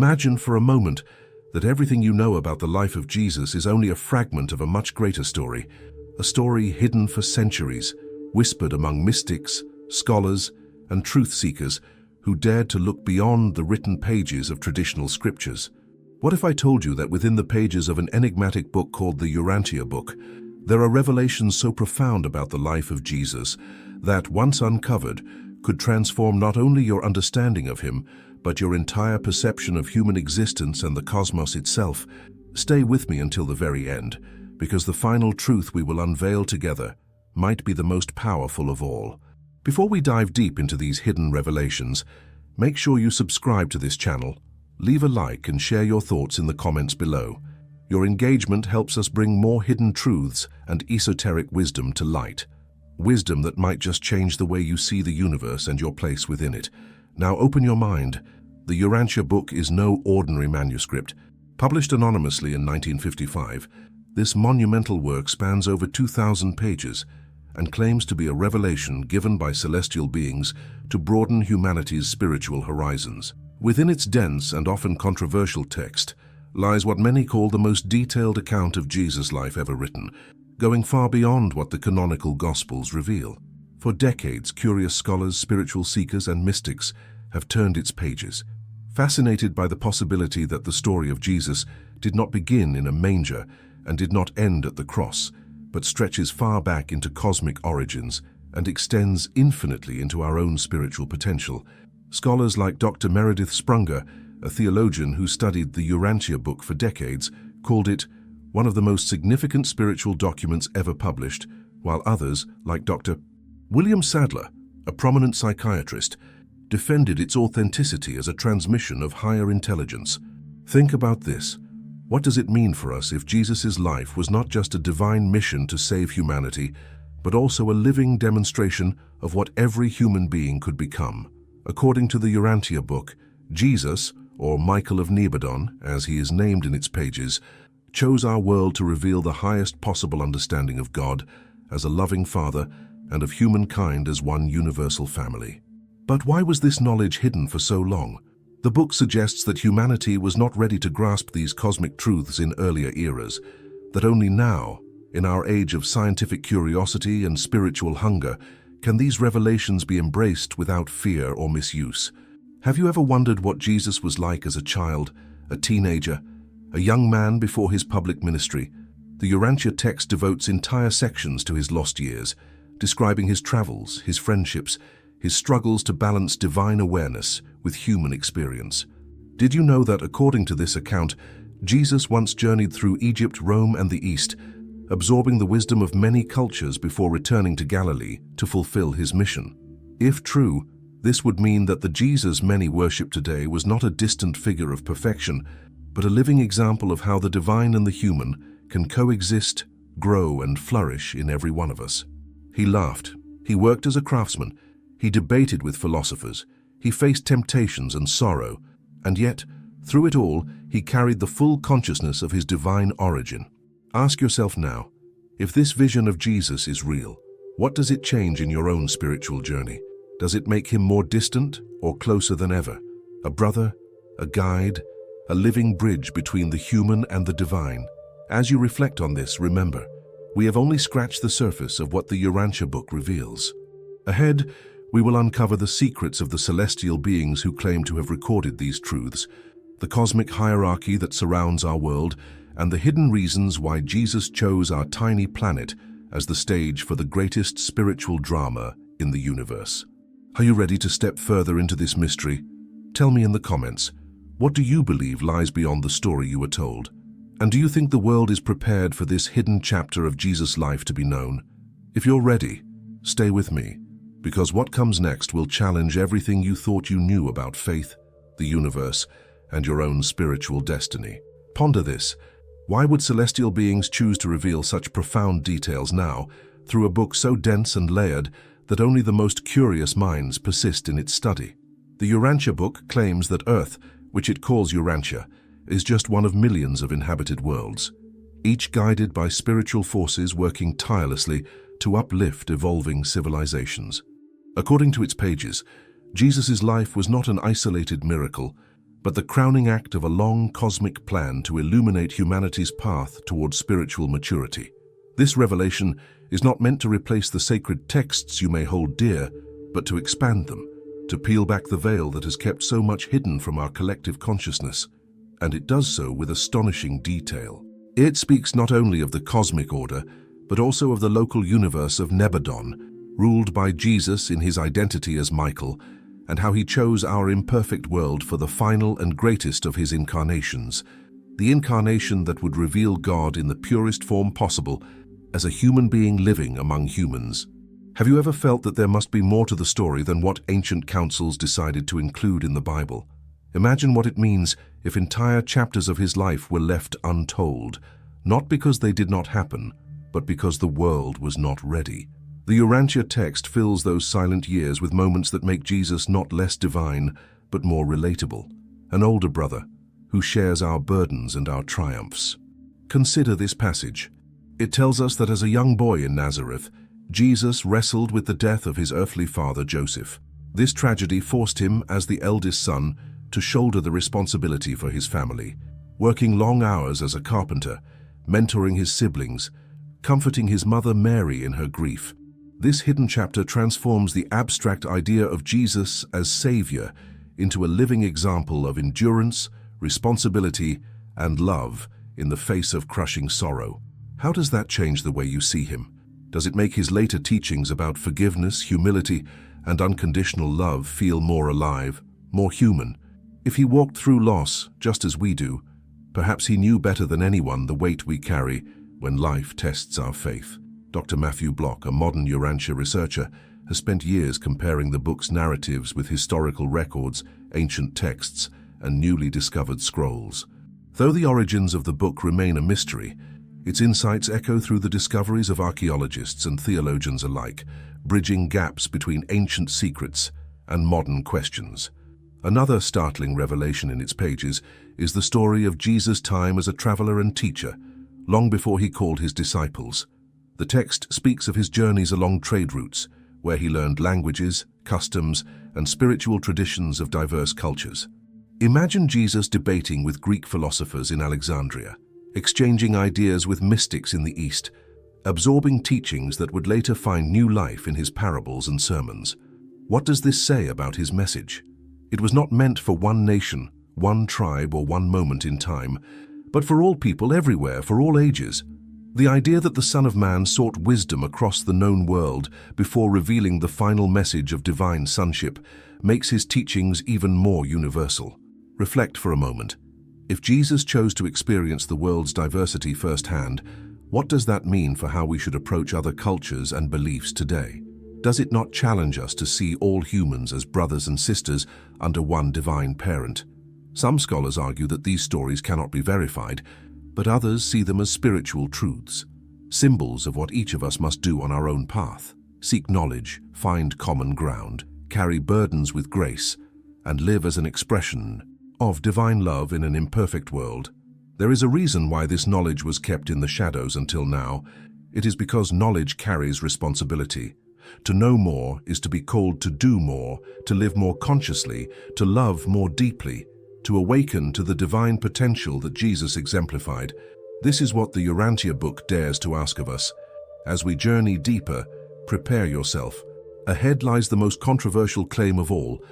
Imagine for a moment that everything you know about the life of Jesus is only a fragment of a much greater story, a story hidden for centuries, whispered among mystics, scholars, and truth-seekers who dared to look beyond the written pages of traditional scriptures. What if I told you that within the pages of an enigmatic book called the Urantia Book, there are revelations so profound about the life of Jesus that, once uncovered, could transform not only your understanding of him, but your entire perception of human existence and the cosmos itself? Stay with me until the very end, because the final truth we will unveil together might be the most powerful of all. Before we dive deep into these hidden revelations, make sure you subscribe to this channel, leave a like and share your thoughts in the comments below. Your engagement helps us bring more hidden truths and esoteric wisdom to light. Wisdom that might just change the way you see the universe and your place within it. Now open your mind. The Urantia Book is no ordinary manuscript. Published anonymously in 1955, this monumental work spans over 2,000 pages and claims to be a revelation given by celestial beings to broaden humanity's spiritual horizons. Within its dense and often controversial text lies what many call the most detailed account of Jesus' life ever written, going far beyond what the canonical Gospels reveal. For decades, curious scholars, spiritual seekers, and mystics have turned its pages, fascinated by the possibility that the story of Jesus did not begin in a manger and did not end at the cross, but stretches far back into cosmic origins and extends infinitely into our own spiritual potential. Scholars like Dr. Meredith Sprunger, a theologian who studied the Urantia Book for decades, called it one of the most significant spiritual documents ever published, while others, like Dr. William Sadler, a prominent psychiatrist, defended its authenticity as a transmission of higher intelligence. Think about this. What does it mean for us if Jesus' life was not just a divine mission to save humanity, but also a living demonstration of what every human being could become? According to the Urantia Book, Jesus, or Michael of Nebadon, as he is named in its pages, chose our world to reveal the highest possible understanding of God as a loving Father and of humankind as one universal family. But why was this knowledge hidden for so long? The book suggests that humanity was not ready to grasp these cosmic truths in earlier eras, that only now, in our age of scientific curiosity and spiritual hunger, can these revelations be embraced without fear or misuse. Have you ever wondered what Jesus was like as a child, a teenager, a young man before his public ministry? The Urantia text devotes entire sections to his lost years, describing his travels, his friendships, his struggles to balance divine awareness with human experience. Did you know that, according to this account, Jesus once journeyed through Egypt, Rome, and the East, absorbing the wisdom of many cultures before returning to Galilee to fulfill his mission? If true, this would mean that the Jesus many worship today was not a distant figure of perfection, but a living example of how the divine and the human can coexist, grow, and flourish in every one of us. He laughed, he worked as a craftsman, he debated with philosophers, he faced temptations and sorrow, and yet, through it all, he carried the full consciousness of his divine origin. Ask yourself now, if this vision of Jesus is real, what does it change in your own spiritual journey? Does it make him more distant or closer than ever? A brother, a guide, a living bridge between the human and the divine? As you reflect on this, remember, we have only scratched the surface of what the Urantia Book reveals. Ahead, we will uncover the secrets of the celestial beings who claim to have recorded these truths, the cosmic hierarchy that surrounds our world, and the hidden reasons why Jesus chose our tiny planet as the stage for the greatest spiritual drama in the universe. Are you ready to step further into this mystery? Tell me in the comments, what do you believe lies beyond the story you were told? And do you think the world is prepared for this hidden chapter of Jesus' life to be known? If you're ready, stay with me, because what comes next will challenge everything you thought you knew about faith, the universe, and your own spiritual destiny. Ponder this. Why would celestial beings choose to reveal such profound details now, through a book so dense and layered that only the most curious minds persist in its study? The Urantia Book claims that Earth, which it calls Urantia, is just one of millions of inhabited worlds, each guided by spiritual forces working tirelessly to uplift evolving civilizations. According to its pages, Jesus' life was not an isolated miracle, but the crowning act of a long cosmic plan to illuminate humanity's path towards spiritual maturity. This revelation is not meant to replace the sacred texts you may hold dear, but to expand them, to peel back the veil that has kept so much hidden from our collective consciousness, and it does so with astonishing detail. It speaks not only of the cosmic order, but also of the local universe of Nebadon, ruled by Jesus in his identity as Michael, and how he chose our imperfect world for the final and greatest of his incarnations, the incarnation that would reveal God in the purest form possible as a human being living among humans. Have you ever felt that there must be more to the story than what ancient councils decided to include in the Bible? Imagine what it means if entire chapters of his life were left untold, not because they did not happen, but because the world was not ready. The Urantia text fills those silent years with moments that make Jesus not less divine, but more relatable, an older brother who shares our burdens and our triumphs. Consider this passage. It tells us that as a young boy in Nazareth, Jesus wrestled with the death of his earthly father Joseph. This tragedy forced him, as the eldest son, to shoulder the responsibility for his family, working long hours as a carpenter, mentoring his siblings, comforting his mother Mary in her grief. This hidden chapter transforms the abstract idea of Jesus as Savior into a living example of endurance, responsibility, and love in the face of crushing sorrow. How does that change the way you see him? Does it make his later teachings about forgiveness, humility, and unconditional love feel more alive, more human? If he walked through loss, just as we do, perhaps he knew better than anyone the weight we carry when life tests our faith. Dr. Matthew Block, a modern Urantia researcher, has spent years comparing the book's narratives with historical records, ancient texts, and newly discovered scrolls. Though the origins of the book remain a mystery, its insights echo through the discoveries of archaeologists and theologians alike, bridging gaps between ancient secrets and modern questions. Another startling revelation in its pages is the story of Jesus' time as a traveler and teacher, long before he called his disciples. The text speaks of his journeys along trade routes, where he learned languages, customs, and spiritual traditions of diverse cultures. Imagine Jesus debating with Greek philosophers in Alexandria, exchanging ideas with mystics in the East, absorbing teachings that would later find new life in his parables and sermons. What does this say about his message? It was not meant for one nation, one tribe, or one moment in time, but for all people everywhere, for all ages. The idea that the Son of Man sought wisdom across the known world before revealing the final message of divine sonship makes his teachings even more universal. Reflect for a moment. If Jesus chose to experience the world's diversity firsthand, what does that mean for how we should approach other cultures and beliefs today? Does it not challenge us to see all humans as brothers and sisters under one divine parent? Some scholars argue that these stories cannot be verified, but others see them as spiritual truths, symbols of what each of us must do on our own path: seek knowledge, find common ground, carry burdens with grace, and live as an expression of divine love in an imperfect world. There is a reason why this knowledge was kept in the shadows until now. It is because knowledge carries responsibility. To know more is to be called to do more, to live more consciously, to love more deeply, to awaken to the divine potential that Jesus exemplified. This is what the Urantia Book dares to ask of us. As we journey deeper, prepare yourself. Ahead lies the most controversial claim of all,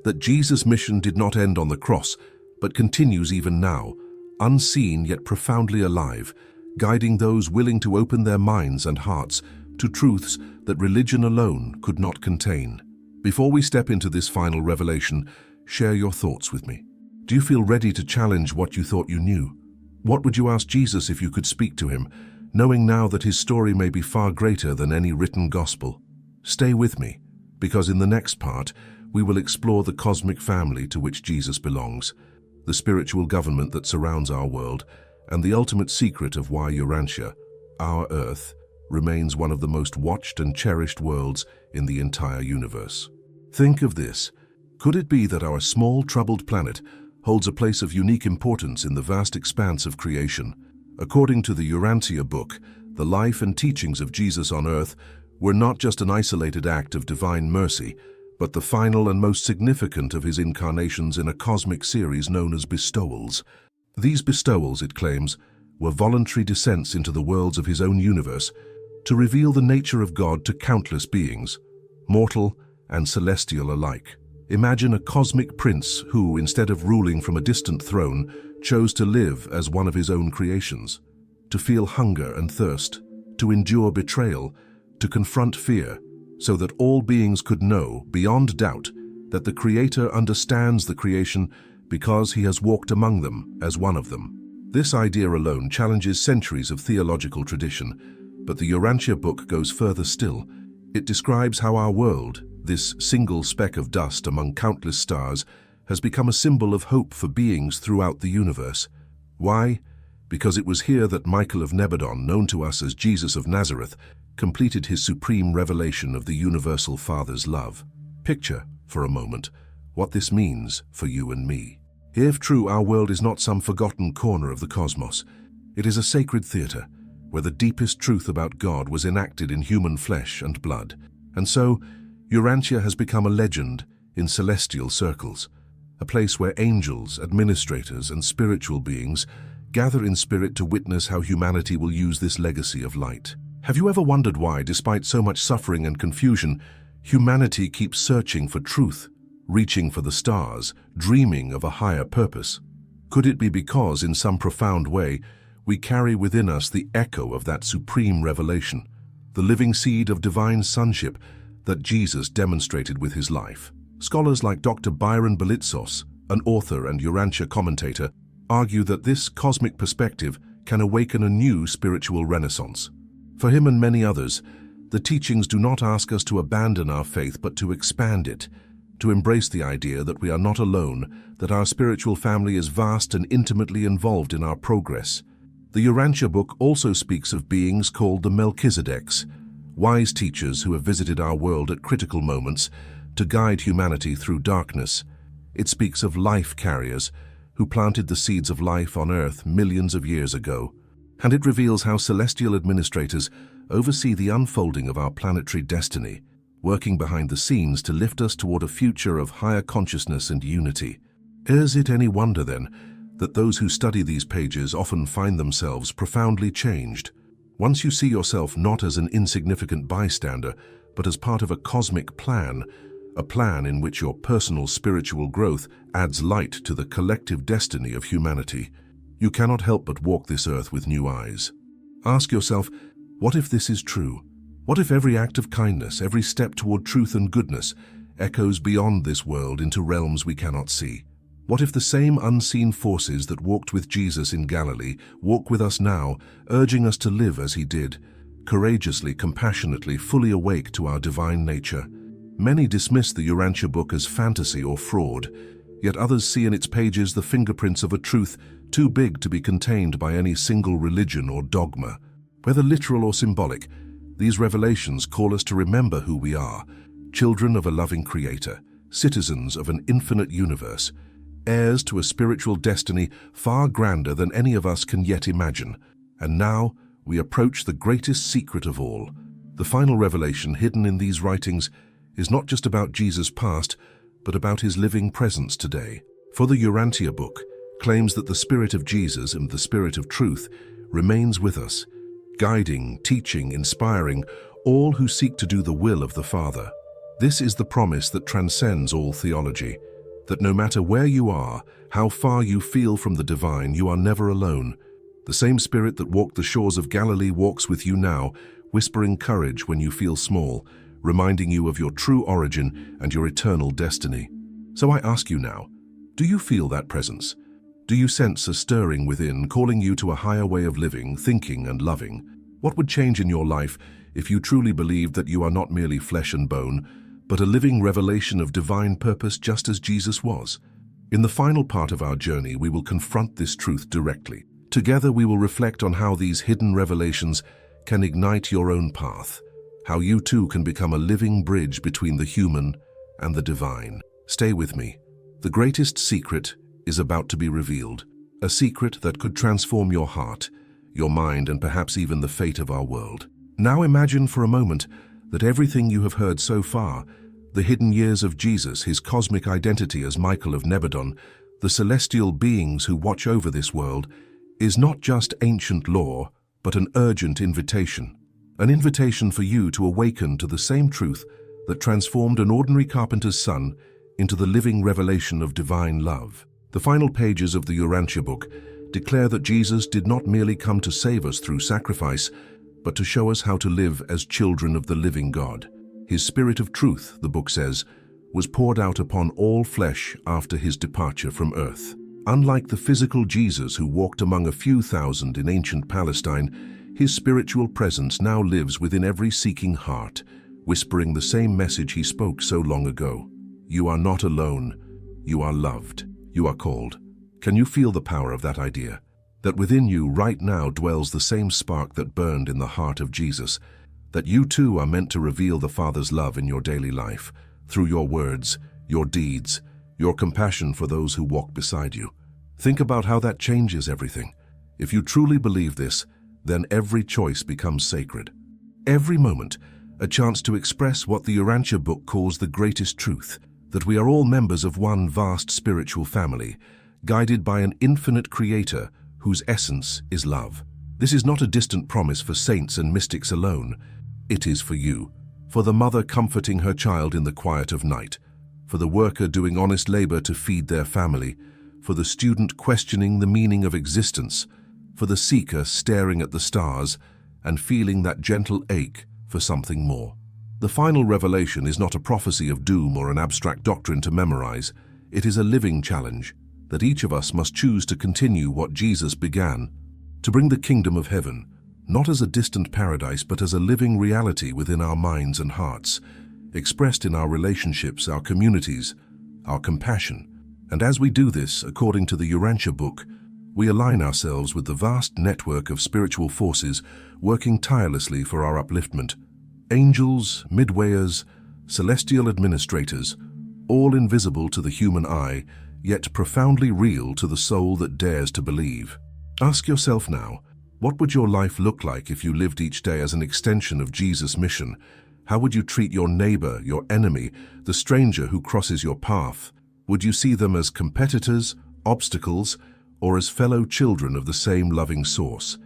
that Jesus' mission did not end on the cross, but continues even now, unseen yet profoundly alive, guiding those willing to open their minds and hearts to truths that religion alone could not contain. Before we step into this final revelation, share your thoughts with me. Do you feel ready to challenge what you thought you knew? What would you ask Jesus if you could speak to him, knowing now that his story may be far greater than any written gospel? Stay with me, because in the next part, we will explore the cosmic family to which Jesus belongs, the spiritual government that surrounds our world, and the ultimate secret of why Urantia, our Earth, remains one of the most watched and cherished worlds in the entire universe. Think of this. Could it be that our small, troubled planet holds a place of unique importance in the vast expanse of creation? According to the Urantia Book, the life and teachings of Jesus on Earth were not just an isolated act of divine mercy, but the final and most significant of his incarnations in a cosmic series known as bestowals. These bestowals, it claims, were voluntary descents into the worlds of his own universe to reveal the nature of God to countless beings, mortal and celestial alike. Imagine a cosmic prince who, instead of ruling from a distant throne, chose to live as one of his own creations, to feel hunger and thirst, to endure betrayal, to confront fear, so that all beings could know, beyond doubt, that the Creator understands the creation because he has walked among them as one of them. This idea alone challenges centuries of theological tradition, but the Urantia Book goes further still. It describes how our world, this single speck of dust among countless stars, has become a symbol of hope for beings throughout the universe. Why? Because it was here that Michael of Nebadon, known to us as Jesus of Nazareth, completed his supreme revelation of the universal Father's love. Picture, for a moment, what this means for you and me. If true, our world is not some forgotten corner of the cosmos. It is a sacred theater, where the deepest truth about God was enacted in human flesh and blood. And so, Urantia has become a legend in celestial circles, a place where angels, administrators, and spiritual beings gather in spirit to witness how humanity will use this legacy of light. Have you ever wondered why, despite so much suffering and confusion, humanity keeps searching for truth, reaching for the stars, dreaming of a higher purpose? Could it be because, in some profound way, we carry within us the echo of that supreme revelation, the living seed of divine sonship that Jesus demonstrated with his life? Scholars like Dr. Byron Belitsos, an author and Urantia commentator, argue that this cosmic perspective can awaken a new spiritual renaissance. For him and many others, the teachings do not ask us to abandon our faith but to expand it, to embrace the idea that we are not alone, that our spiritual family is vast and intimately involved in our progress. The Urantia Book also speaks of beings called the Melchizedeks, wise teachers who have visited our world at critical moments to guide humanity through darkness. It speaks of life carriers who planted the seeds of life on earth millions of years ago. And it reveals how celestial administrators oversee the unfolding of our planetary destiny, working behind the scenes to lift us toward a future of higher consciousness and unity. Is it any wonder, then, that those who study these pages often find themselves profoundly changed? Once you see yourself not as an insignificant bystander, but as part of a cosmic plan, a plan in which your personal spiritual growth adds light to the collective destiny of humanity, you cannot help but walk this earth with new eyes. Ask yourself, what if this is true? What if every act of kindness, every step toward truth and goodness, echoes beyond this world into realms we cannot see? What if the same unseen forces that walked with Jesus in Galilee walk with us now, urging us to live as he did, courageously, compassionately, fully awake to our divine nature? Many dismiss the Urantia Book as fantasy or fraud, yet others see in its pages the fingerprints of a truth too big to be contained by any single religion or dogma. Whether literal or symbolic, these revelations call us to remember who we are, children of a loving Creator, citizens of an infinite universe, heirs to a spiritual destiny far grander than any of us can yet imagine. And now we approach the greatest secret of all. The final revelation hidden in these writings is not just about Jesus' past, but about his living presence today. For the Urantia Book claims that the Spirit of Jesus and the Spirit of Truth remains with us, guiding, teaching, inspiring all who seek to do the will of the Father. This is the promise that transcends all theology, that no matter where you are, how far you feel from the divine, you are never alone. The same Spirit that walked the shores of Galilee walks with you now, whispering courage when you feel small, reminding you of your true origin and your eternal destiny. So I ask you now, do you feel that presence? Do you sense a stirring within, calling you to a higher way of living, thinking, and loving? What would change in your life if you truly believed that you are not merely flesh and bone, but a living revelation of divine purpose just as Jesus was? In the final part of our journey, we will confront this truth directly. Together, we will reflect on how these hidden revelations can ignite your own path, how you too can become a living bridge between the human and the divine. Stay with me. The greatest secret is about to be revealed, a secret that could transform your heart, your mind, and perhaps even the fate of our world. Now imagine for a moment that everything you have heard so far, The hidden years of Jesus, his cosmic identity as Michael of Nebadon, the celestial beings who watch over this world, is not just ancient lore, but an urgent invitation. An invitation for you to awaken to the same truth that transformed an ordinary carpenter's son into the living revelation of divine love. The final pages of the Urantia Book declare that Jesus did not merely come to save us through sacrifice, but to show us how to live as children of the living God. His Spirit of truth, the book says, was poured out upon all flesh after his departure from earth. Unlike the physical Jesus who walked among a few thousand in ancient Palestine, his spiritual presence now lives within every seeking heart, whispering the same message he spoke so long ago. You are not alone. You are loved. You are called. Can you feel the power of that idea? That within you right now dwells the same spark that burned in the heart of Jesus, that you too are meant to reveal the Father's love in your daily life, through your words, your deeds, your compassion for those who walk beside you. Think about how that changes everything. If you truly believe this, then every choice becomes sacred. Every moment, a chance to express what the Urantia Book calls the greatest truth, that we are all members of one vast spiritual family, guided by an infinite creator whose essence is love. This is not a distant promise for saints and mystics alone. It is for you, for the mother comforting her child in the quiet of night, for the worker doing honest labor to feed their family, for the student questioning the meaning of existence, for the seeker staring at the stars and feeling that gentle ache for something more. The final revelation is not a prophecy of doom or an abstract doctrine to memorize. It is a living challenge that each of us must choose to continue what Jesus began, to bring the kingdom of heaven, not as a distant paradise, but as a living reality within our minds and hearts, expressed in our relationships, our communities, our compassion. And as we do this, according to the Urantia Book, we align ourselves with the vast network of spiritual forces working tirelessly for our upliftment. Angels, midwayers, celestial administrators, all invisible to the human eye, yet profoundly real to the soul that dares to believe. Ask yourself now, what would your life look like if you lived each day as an extension of Jesus' mission? How would you treat your neighbor, your enemy, the stranger who crosses your path? Would you see them as competitors, obstacles, or as fellow children of the same loving source?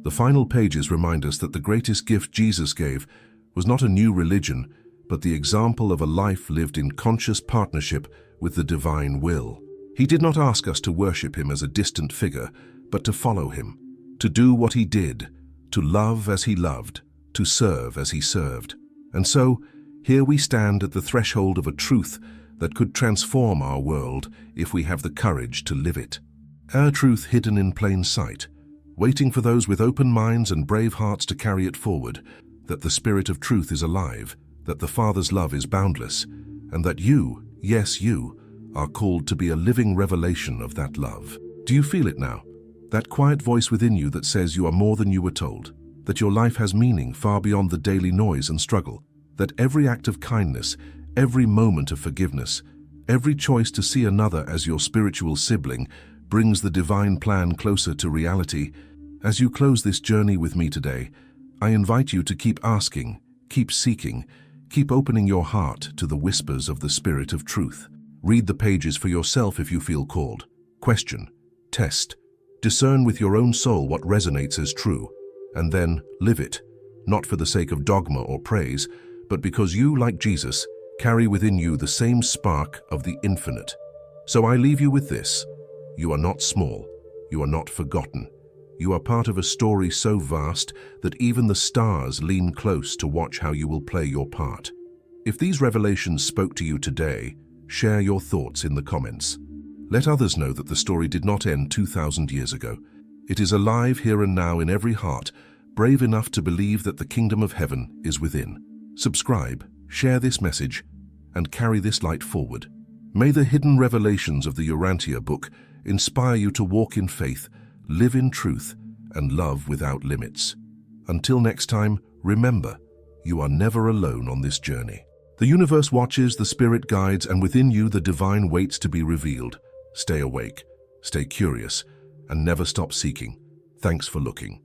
The final pages remind us that the greatest gift Jesus gave was not a new religion, but the example of a life lived in conscious partnership with the divine will. He did not ask us to worship him as a distant figure, but to follow him, to do what he did, to love as he loved, to serve as he served. And so, here we stand at the threshold of a truth that could transform our world if we have the courage to live it. Our truth hidden in plain sight, waiting for those with open minds and brave hearts to carry it forward, that the Spirit of truth is alive, that the Father's love is boundless, and that you, yes you, are called to be a living revelation of that love. Do you feel it now? That quiet voice within you that says you are more than you were told, that your life has meaning far beyond the daily noise and struggle, that every act of kindness, every moment of forgiveness, every choice to see another as your spiritual sibling brings the divine plan closer to reality. As you close this journey with me today, I invite you to keep asking, keep seeking, keep opening your heart to the whispers of the Spirit of truth. Read the pages for yourself if you feel called. Question, test, discern with your own soul what resonates as true, and then live it, not for the sake of dogma or praise, but because you, like Jesus, carry within you the same spark of the infinite. So I leave you with this. You are not small. You are not forgotten. You are part of a story so vast that even the stars lean close to watch how you will play your part. If these revelations spoke to you today, share your thoughts in the comments. Let others know that the story did not end 2,000 years ago. It is alive here and now in every heart, brave enough to believe that the kingdom of heaven is within. Subscribe, share this message, and carry this light forward. May the hidden revelations of the Urantia Book inspire you to walk in faith, live in truth, and love without limits. Until next time, remember, you are never alone on this journey. The universe watches, the Spirit guides, and within you the divine waits to be revealed. Stay awake, stay curious, and never stop seeking. Thanks for looking.